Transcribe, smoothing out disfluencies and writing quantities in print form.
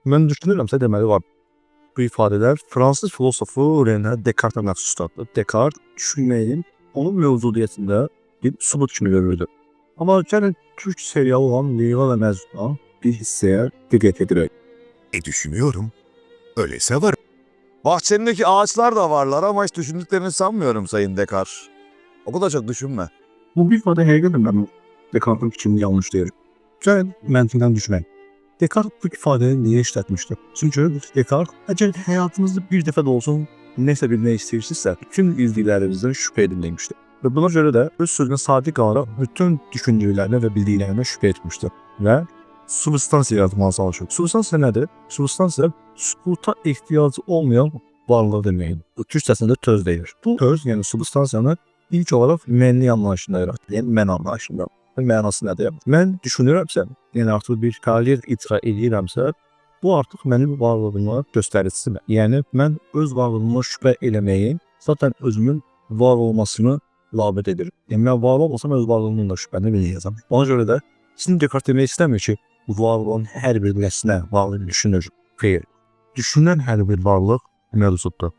Mən düşünürəmsə deməli var. Bu ifadələr Fransız filosofu René Descartes-ə məxsusdur. Descartes düşünməyin onun mövcudiyyətində bir sübut kimi görürdü. Amma gəlin Türk serialı olan Leyla və Məcnun'a bir hissəyə diqqət edirək. Düşünüyorum. Öyleyse var. Bahçendeki ağaçlar da varlar ama hiç düşündüklerini sanmıyorum Sayın Dekar. O kadar çok düşünme. Bu bir ifadə həqiqətən mən Descartes-in fikrini yanlış deyir. Gəlin məntiqdən düşünək. Descartes bu ifadəni niyə işlətmişdir? Çünki Descartes əgər həyatınızda bir dəfə də olsun nəsə bilmək istəyirsinizsə, bütün bildiklərinizdən şübhə edin demişdir. Və buna görə də öz sözünə sadiq qalaraq bütün düşündüklərinə və bildiklərinə şübhə etmişdir. Və substansiya yaratmağa çalışır. Substansiya nədir? Substansiya sükuta ehtiyacı olmayan varlıq deməkdir. Türkçəsində töz deyir. Bu töz, yəni substansiyanı ilk olaraq mənli anlayışında yaratır. Yəni mən anlayışında. Mənası nədir? Mən düşünürəmsə, yəni artıq bir fəaliyyət icra edirəmsə, bu artıq mənim varlığımın göstəricisidir. Yəni mən öz varlığıma şübhə eləməyin, zaten özümün var olmasını labət edir. Yəni mən var olmasam öz varlığımın da şübhəni biləcəm. Ona görə də sizin Descartes demək istəmir ki, varlığın hər bir nəsnə varlığını düşünür. Xeyr. Düşünən hər bir varlıq mövcuddur.